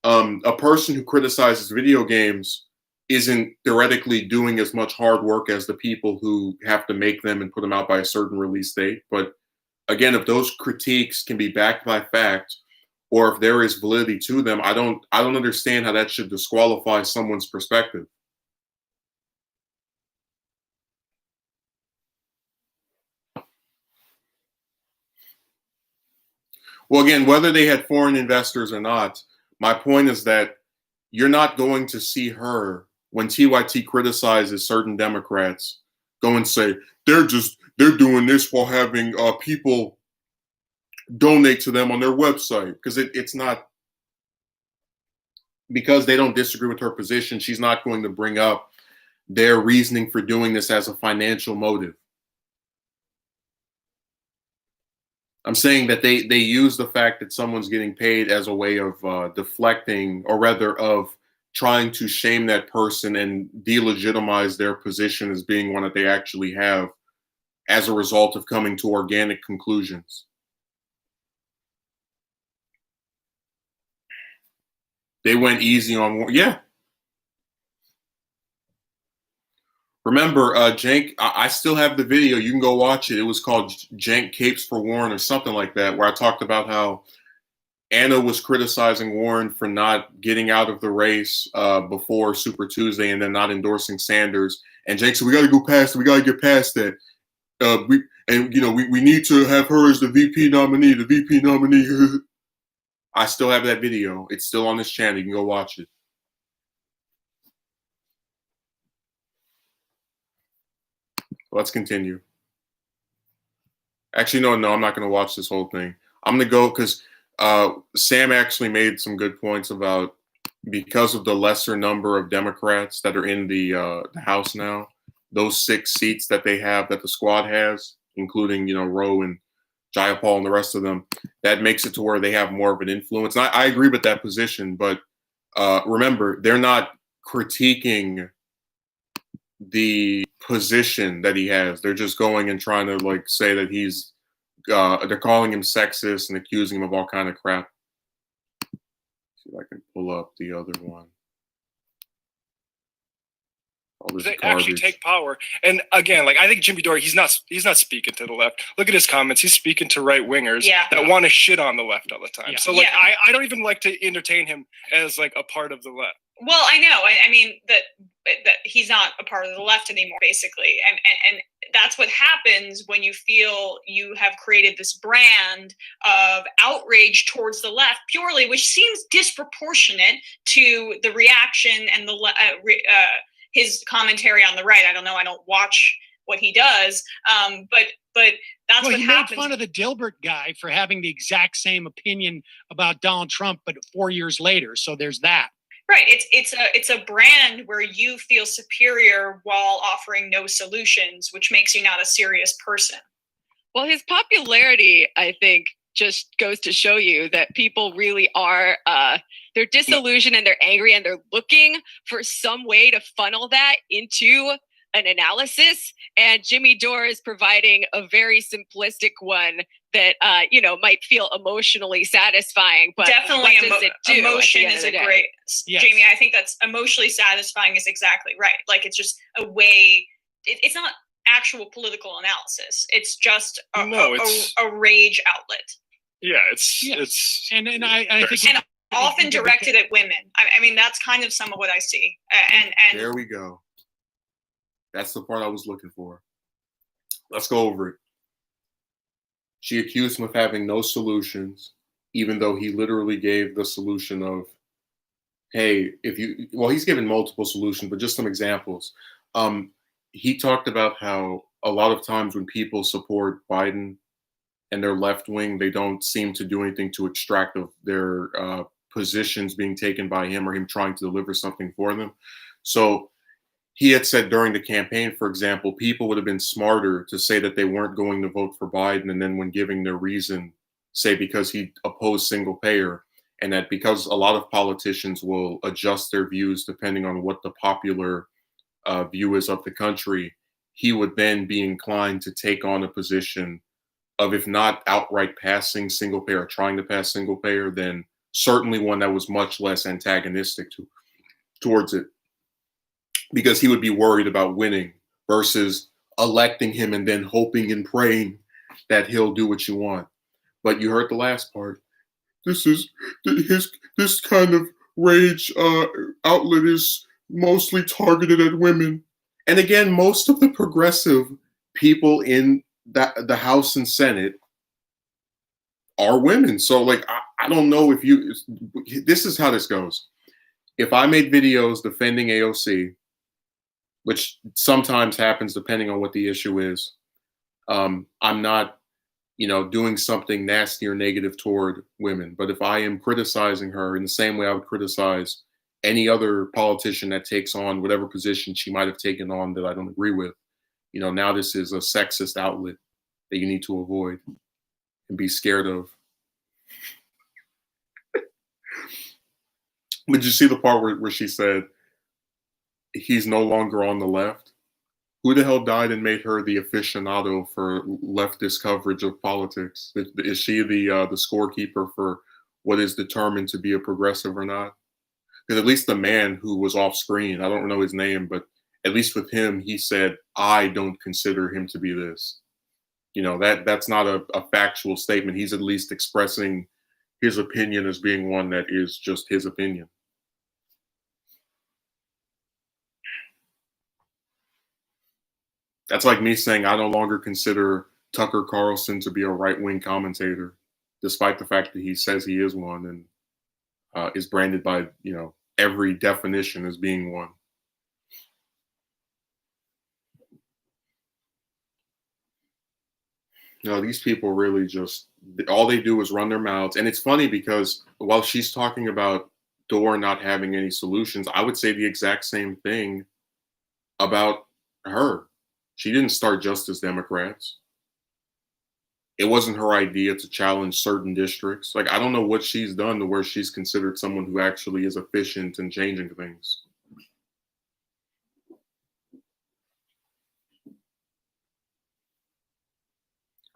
a person who criticizes video games isn't theoretically doing as much hard work as the people who have to make them and put them out by a certain release date. But again, if those critiques can be backed by fact, or if there is validity to them, I don't understand how that should disqualify someone's perspective. Well, again, whether they had foreign investors or not, my point is that you're not going to see her, when TYT criticizes certain Democrats, go and say, they're doing this while having people donate to them on their website. Because it's not, because they don't disagree with her position, she's not going to bring up their reasoning for doing this as a financial motive. I'm saying that they use the fact that someone's getting paid as a way of deflecting, or rather of trying to shame that person and delegitimize their position as being one that they actually have, as a result of coming to organic conclusions. They went easy on Warren. Yeah. Remember, Jank, I still have the video. You can go watch it. It was called Jank Capes for Warren or something like that, where I talked about how Anna was criticizing Warren for not getting out of the race before Super Tuesday and then not endorsing Sanders. And Jank said, we got to go past it. We got to get past that. We need to have her as the VP nominee, the VP nominee. I still have that video. It's still on this channel. You can go watch it. Let's continue. Actually, no, I'm not going to watch this whole thing. I'm going to go because Sam actually made some good points about because of the lesser number of Democrats that are in the House now, those 6 seats that they have, that the squad has, including, Roe and Jayapal and the rest of them, that makes it to where they have more of an influence. And I agree with that position, but remember, they're not critiquing the position that he has. They're just going and trying to say that he's they're calling him sexist and accusing him of all kind of crap. See if I can pull up the other one. They actually take power. And again, I think Jimmy Dore, he's not speaking to the left. Look at his comments. He's speaking to right wingers that want to shit on the left all the time. Yeah. So I don't even like to entertain him as a part of the left. Well, I know. I mean that he's not a part of the left anymore, basically, and that's what happens when you feel you have created this brand of outrage towards the left, purely, which seems disproportionate to the reaction and the his commentary on the right. I don't know. I don't watch what he does, but that's what he happens. Made fun of the Dilbert guy for having the exact same opinion about Donald Trump, but 4 years later. So there's that. Right. It's a brand where you feel superior while offering no solutions, which makes you not a serious person. Well, his popularity, I think, just goes to show you that people really are they're disillusioned and they're angry and they're looking for some way to funnel that into an analysis. And Jimmy Dore is providing a very simplistic one that might feel emotionally satisfying, but definitely what does it do? Emotion is a great yes. Jamie, I think that's emotionally satisfying is exactly right. It's just a way. It's not actual political analysis. It's just a rage outlet. Yeah, it's and I think and often directed at women. I mean, that's kind of some of what I see. And there we go. That's the part I was looking for. Let's go over it. She accused him of having no solutions, even though he literally gave the solution of, hey, he's given multiple solutions, but just some examples. He talked about how a lot of times when people support Biden and they're left wing, they don't seem to do anything to extract of their positions being taken by him or him trying to deliver something for them. So he had said during the campaign, for example, people would have been smarter to say that they weren't going to vote for Biden, and then when giving their reason, say because he opposed single payer, and that because a lot of politicians will adjust their views depending on what the popular view is of the country, he would then be inclined to take on a position of, if not outright passing single payer or trying to pass single payer, then certainly one that was much less antagonistic towards it. Because he would be worried about winning versus electing him and then hoping and praying that he'll do what you want. But you heard the last part. This kind of rage outlet is mostly targeted at women. And again, most of the progressive people in the House and Senate are women. So I don't know if this is how this goes. If I made videos defending AOC, which sometimes happens depending on what the issue is, I'm not, doing something nasty or negative toward women. But if I am criticizing her in the same way I would criticize any other politician that takes on whatever position she might have taken on that I don't agree with, now this is a sexist outlet that you need to avoid and be scared of. Did you see the part where she said, he's no longer on the left? Who the hell died and made her the aficionado for leftist coverage of politics? Is she the scorekeeper for what is determined to be a progressive or not? Because at least the man who was off screen, I don't know his name, but at least with him, he said, "I don't consider him to be this." You know, that's not a factual statement. He's at least expressing his opinion as being one that is just his opinion. That's like me saying I no longer consider Tucker Carlson to be a right-wing commentator, despite the fact that he says he is one and is branded by, you know, every definition as being one. You know, these people really just, all they do is run their mouths. And it's funny because while she's talking about Dore not having any solutions, I would say the exact same thing about her. She didn't start just as Democrats. It wasn't her idea to challenge certain districts. Like, I don't know what she's done to where she's considered someone who actually is efficient in changing things.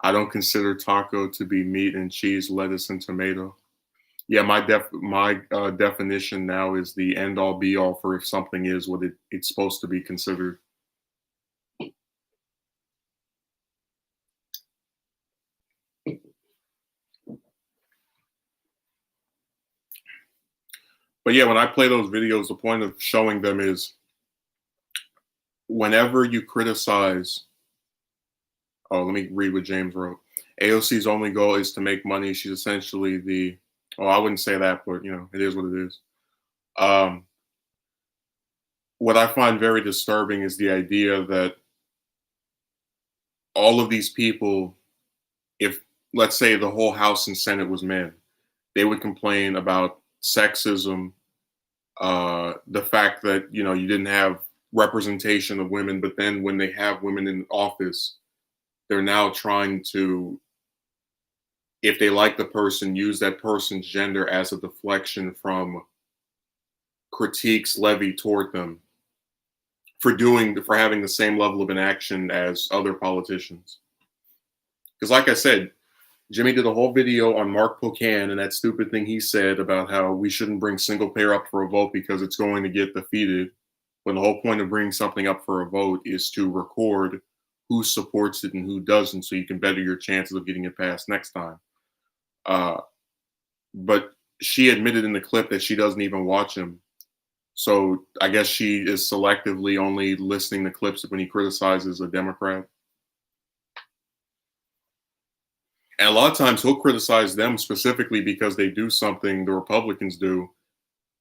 I don't consider taco to be meat and cheese, lettuce, and tomato. Yeah, my definition now is the end all be all for if something is what it's supposed to be considered. But yeah, when I play those videos, the point of showing them is whenever you criticize, oh, let me read what James wrote. AOC's only goal is to make money. She's essentially the, oh, I wouldn't say that, but you know, it is what it is. What I find very disturbing is the idea that all of these people, if let's say the whole House and Senate was men, they would complain about sexism, the fact that, you know, you didn't have representation of women, but then when they have women in office, they're now trying to, if they like the person, use that person's gender as a deflection from critiques levied toward them for having the same level of inaction as other politicians. Because like I said, Jimmy did a whole video on Mark Pocan and that stupid thing he said about how we shouldn't bring single payer up for a vote because it's going to get defeated. When the whole point of bringing something up for a vote is to record who supports it and who doesn't, so you can better your chances of getting it passed next time. But she admitted in the clip that she doesn't even watch him. So I guess she is selectively only listening to clips when he criticizes a Democrat. And a lot of times he'll criticize them specifically because they do something the Republicans do,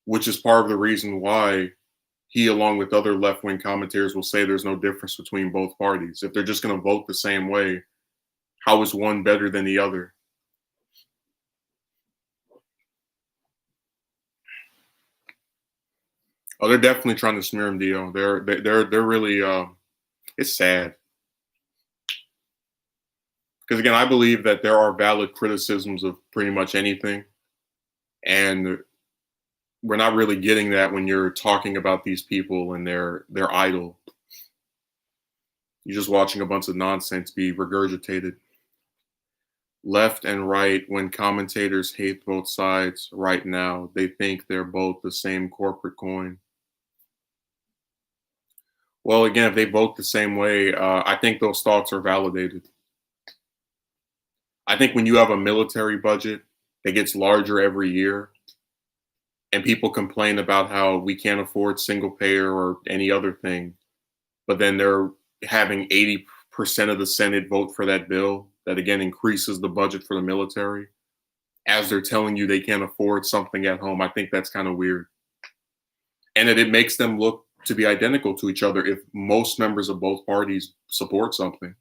which is part of the reason why he, along with other left-wing commentators, will say there's no difference between both parties. If they're just going to vote the same way, how is one better than the other? Oh, they're definitely trying to smear him, Dio. They're really. It's sad. Because again, I believe that there are valid criticisms of pretty much anything, and we're not really getting that when you're talking about these people and their idol. You're just watching a bunch of nonsense be regurgitated. Left and right, when commentators hate both sides right now, they think they're both the same corporate coin. Well, again, if they vote the same way, I think those thoughts are validated. I think when you have a military budget that gets larger every year and people complain about how we can't afford single payer or any other thing, but then they're having 80% of the Senate vote for that bill that again increases the budget for the military as they're telling you they can't afford something at home, I think that's kind of weird. And that it makes them look to be identical to each other if most members of both parties support something.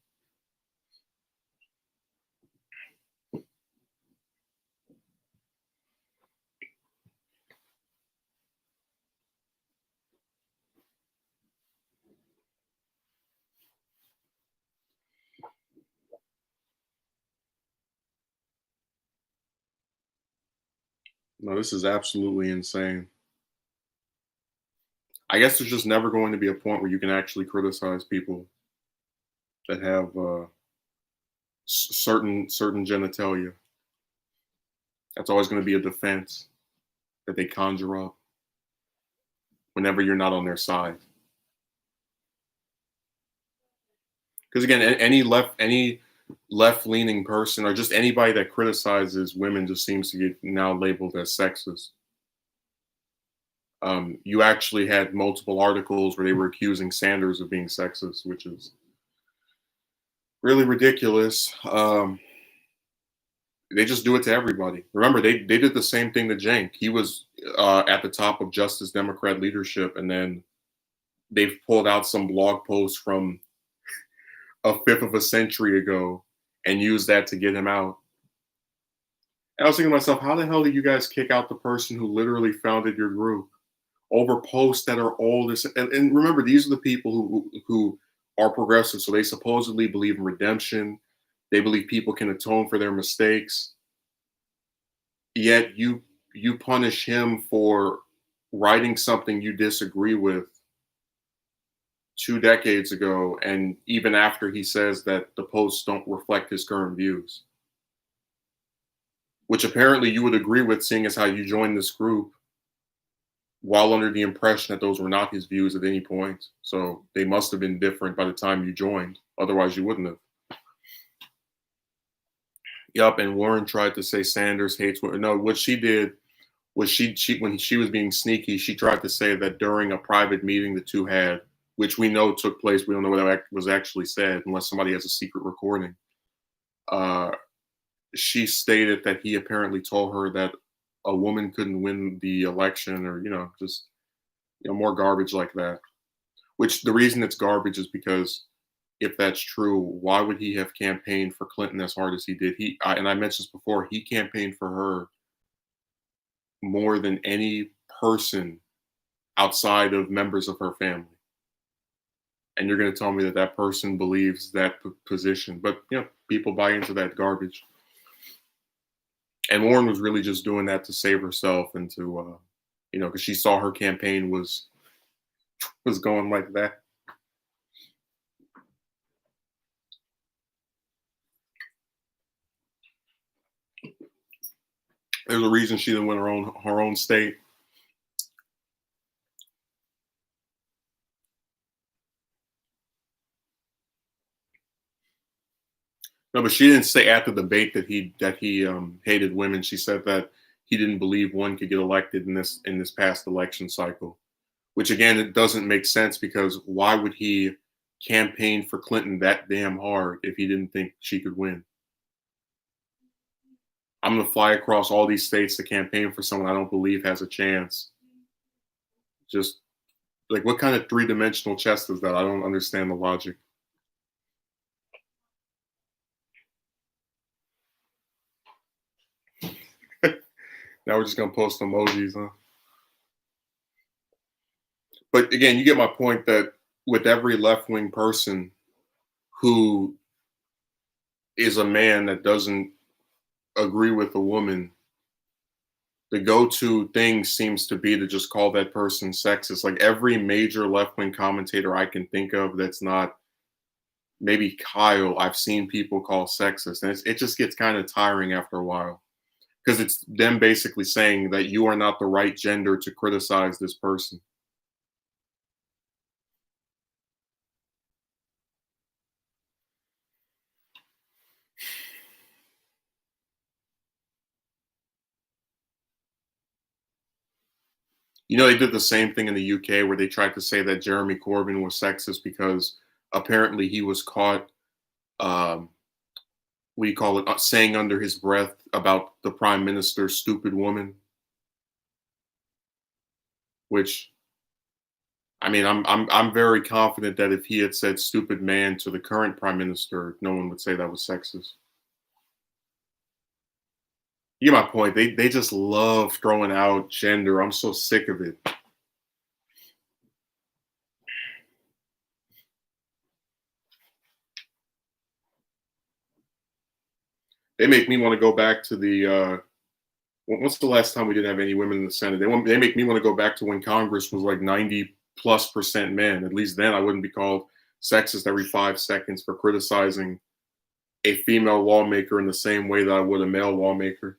No, this is absolutely insane. I guess there's just never going to be a point where you can actually criticize people that have certain genitalia. That's always going to be a defense that they conjure up. whenever you're not on their side. Because again, any left-leaning person or just anybody that criticizes women just seems to get now labeled as sexist. You actually had multiple articles where they were accusing Sanders of being sexist, which is really ridiculous. They just do it to everybody. Remember, they did the same thing to Cenk. He was at the top of Justice Democrat leadership, and then they've pulled out some blog posts from a fifth of a century ago and used that to get him out. And I was thinking to myself, how the hell did you guys kick out the person who literally founded your group over posts that are all this? And remember, these are the people who are progressive, so they supposedly believe in redemption. They believe people can atone for their mistakes. Yet you punish him for writing something you disagree with 2 decades ago, and even after he says that the posts don't reflect his current views, which apparently you would agree with, seeing as how you joined this group while under the impression that those were not his views at any point. So they must have been different by the time you joined. Otherwise, you wouldn't have. Yup, and Warren tried to say Sanders hates women. No, what she did was she when she was being sneaky, she tried to say that during a private meeting the two had, which we know took place. We don't know what that was actually said unless somebody has a secret recording. She stated that he apparently told her that a woman couldn't win the election, or just more garbage like that. Which the reason it's garbage is because if that's true, why would he have campaigned for Clinton as hard as he did? And I mentioned this before, he campaigned for her more than any person outside of members of her family. And you're going to tell me that that person believes that position. But, people buy into that garbage. And Warren was really just doing that to save herself and to, because she saw her campaign was going like that. There's a reason she didn't win her own state. No, but she didn't say at the debate that he hated women. She said that he didn't believe one could get elected in this past election cycle, which again, it doesn't make sense, because why would he campaign for Clinton that damn hard if he didn't think she could win? I'm going to fly across all these states to campaign for someone I don't believe has a chance. Just like, what kind of three-dimensional chess is that? I don't understand the logic. Now we're just going to post emojis, huh? But again, you get my point that with every left-wing person who is a man that doesn't agree with a woman, the go-to thing seems to be to just call that person sexist. Like every major left-wing commentator I can think of that's not maybe Kyle, I've seen people call sexist. And it just gets kind of tiring after a while, because it's them basically saying that you are not the right gender to criticize this person. They did the same thing in the UK where they tried to say that Jeremy Corbyn was sexist because apparently he was caught, saying under his breath about the prime minister's stupid woman. Which, I mean, I'm very confident that if he had said stupid man to the current prime minister, no one would say that was sexist. You get my point. They just love throwing out gender. I'm so sick of it. They make me want to go back to the what's the last time we didn't have any women in the Senate? They make me want to go back to when Congress was like 90+% men. At least then I wouldn't be called sexist every 5 seconds for criticizing a female lawmaker in the same way that I would a male lawmaker.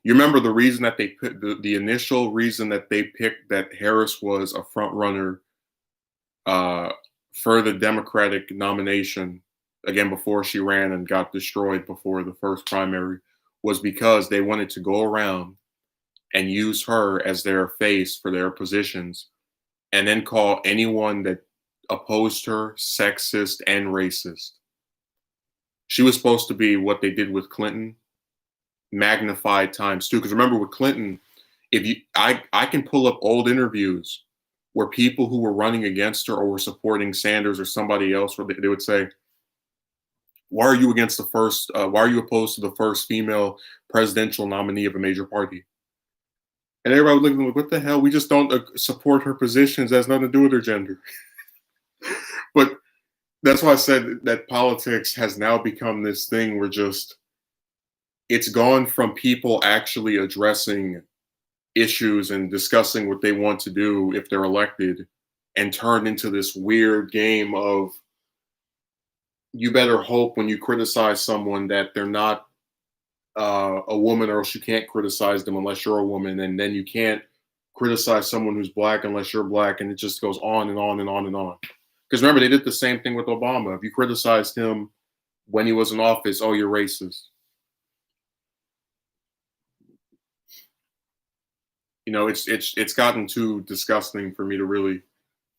You remember the reason that they put the initial reason that they picked that Harris was a front runner for the Democratic nomination again before she ran and got destroyed before the first primary was because they wanted to go around and use her as their face for their positions and then call anyone that opposed her sexist and racist. She was supposed to be what they did with Clinton, magnified times two. Because remember with Clinton, I can pull up old interviews where people who were running against her or were supporting Sanders or somebody else, where they would say, why are you against the first, why are you opposed to the first female presidential nominee of a major party? And everybody would look at them like, what the hell? We just don't support her positions. That has nothing to do with her gender. But that's why I said that politics has now become this thing where just, it's gone from people actually addressing issues and discussing what they want to do if they're elected and turned into this weird game of you better hope when you criticize someone that they're not a woman, or else you can't criticize them unless you're a woman, and then you can't criticize someone who's black unless you're black, and it just goes on and on and on and on. Because remember, they did the same thing with Obama. If you criticized him when he was in office, oh, you're racist. You know, it's gotten too disgusting for me to really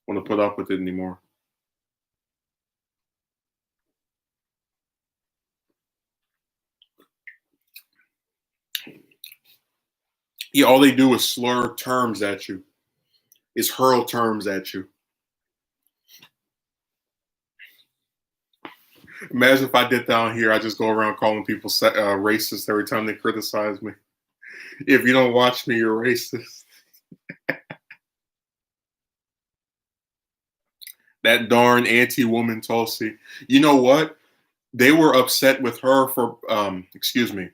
want to put up with it anymore. Yeah, all they do is slur terms at you, is hurl terms at you. Imagine if I did down here, I just go around calling people racist every time they criticize me. If you don't watch me, you're racist. That darn anti-woman Tulsi. You know what? They were upset with her for, excuse me.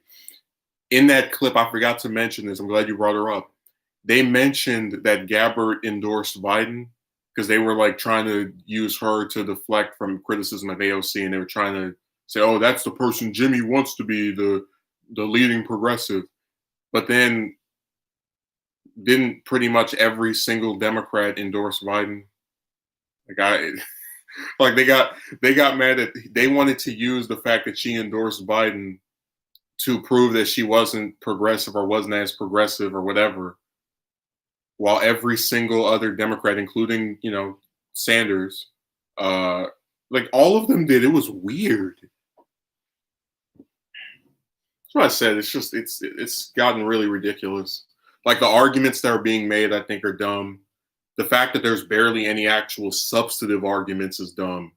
In that clip, I forgot to mention this. I'm glad you brought her up. They mentioned that Gabbard endorsed Biden because they were like trying to use her to deflect from criticism of AOC, and they were trying to say, "Oh, that's the person Jimmy wants to be, the leading progressive." But then, didn't pretty much every single Democrat endorse Biden? Like they got mad at, they wanted to use the fact that she endorsed Biden to prove that she wasn't progressive or wasn't as progressive or whatever, while every single other Democrat, including, you know, Sanders, like all of them did. It was weird. That's what I said. It's just, it's gotten really ridiculous. Like the arguments that are being made, I think, are dumb. The fact that there's barely any actual substantive arguments is dumb.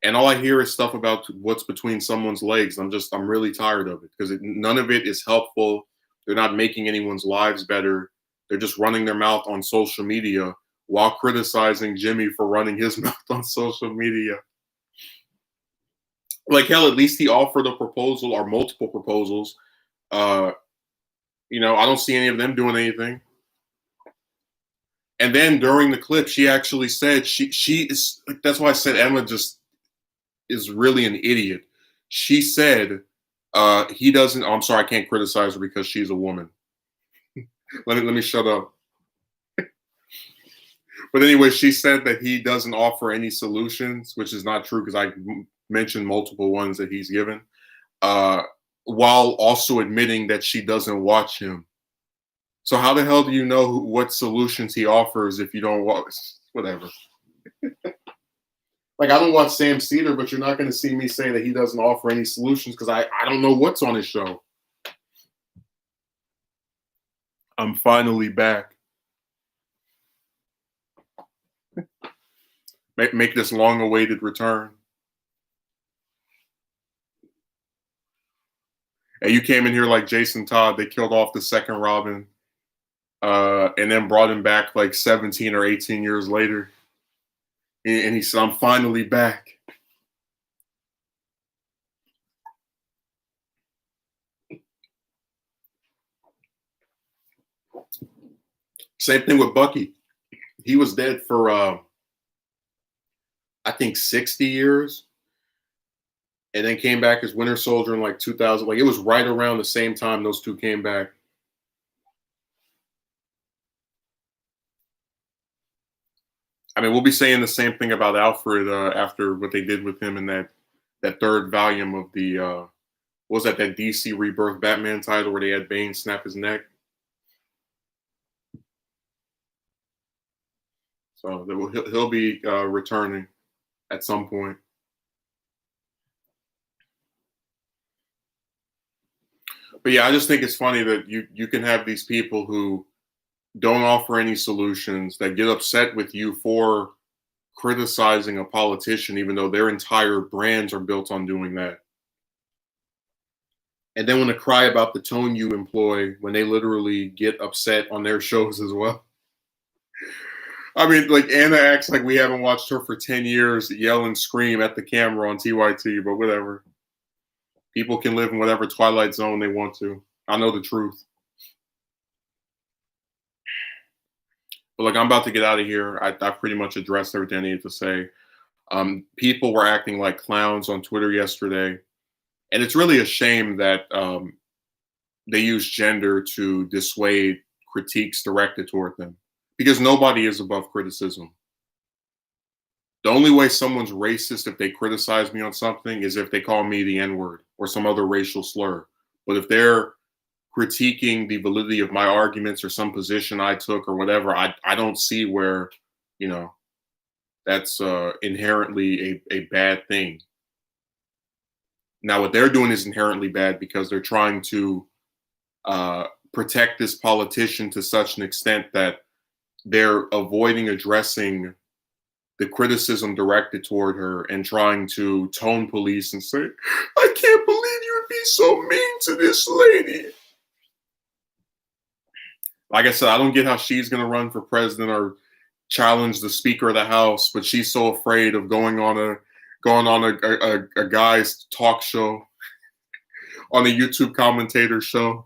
And all I hear is stuff about what's between someone's legs. I'm really tired of it because none of it is helpful. They're not making anyone's lives better. They're just running their mouth on social media while criticizing Jimmy for running his mouth on social media. Like, hell, at least he offered a proposal or multiple proposals. You know, I don't see any of them doing anything. And then during the clip, she actually said she is, that's why I said Emma just is really an idiot. She said he doesn't, oh, I'm sorry, I can't criticize her because she's a woman. let me shut up. But anyway, she said that he doesn't offer any solutions, which is not true because I mentioned multiple ones that he's given, while also admitting that she doesn't watch him. So how the hell do you know what solutions he offers if you don't watch? Whatever. Like, I don't watch Sam Cedar, but you're not going to see me say that he doesn't offer any solutions because I don't know what's on his show. I'm finally back. Make this long-awaited return. And you came in here like Jason Todd. They killed off the second Robin. And then brought him back like 17 or 18 years later. And he said, I'm finally back. Same thing with Bucky. He was dead for, I think, 60 years. And then came back as Winter Soldier in like 2000. Like, it was right around the same time those two came back. I mean, we'll be saying the same thing about Alfred after what they did with him in that third volume of the what was that DC Rebirth Batman title where they had Bane snap his neck. So he'll be returning at some point. But yeah, I just think it's funny that you can have these people who don't offer any solutions, that get upset with you for criticizing a politician, even though their entire brands are built on doing that. And then want to cry about the tone you employ when they literally get upset on their shows as well. I mean, like, Anna acts like we haven't watched her for 10 years yell and scream at the camera on TYT, but whatever. People can live in whatever Twilight Zone they want to. I know the truth. But like, I'm about to get out of here. I pretty much addressed everything I needed to say. People were acting like clowns on Twitter yesterday. And it's really a shame that they use gender to dissuade critiques directed toward them. Because nobody is above criticism. The only way someone's racist if they criticize me on something is if they call me the N-word or some other racial slur. But if they're critiquing the validity of my arguments or some position I took or whatever, I don't see where, you know, that's inherently a bad thing. Now, what they're doing is inherently bad because they're trying to protect this politician to such an extent that they're avoiding addressing the criticism directed toward her and trying to tone police and say, I can't believe you would be so mean to this lady. Like I said, I don't get how she's going to run for president or challenge the Speaker of the House, but she's so afraid of going on a guy's talk show, on a YouTube commentator show.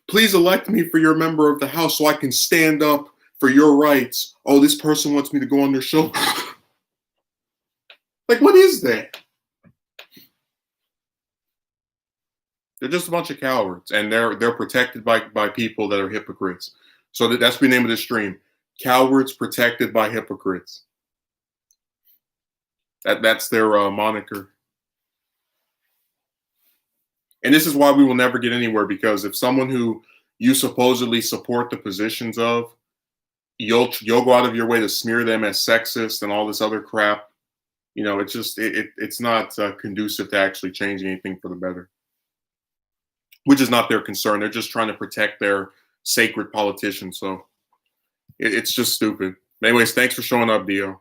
Please elect me for your member of the House so I can stand up for your rights. Oh, this person wants me to go on their show. Like, what is that? They're just a bunch of cowards, and they're protected by people that are hypocrites. So that's the name of this stream. Cowards protected by hypocrites. That's their moniker. And this is why we will never get anywhere, because if someone who you supposedly support the positions of, you'll go out of your way to smear them as sexist and all this other crap, you know, it's not conducive to actually changing anything for the better. Which is not their concern. They're just trying to protect their sacred politician. So it's just stupid. Anyways, thanks for showing up, Dio.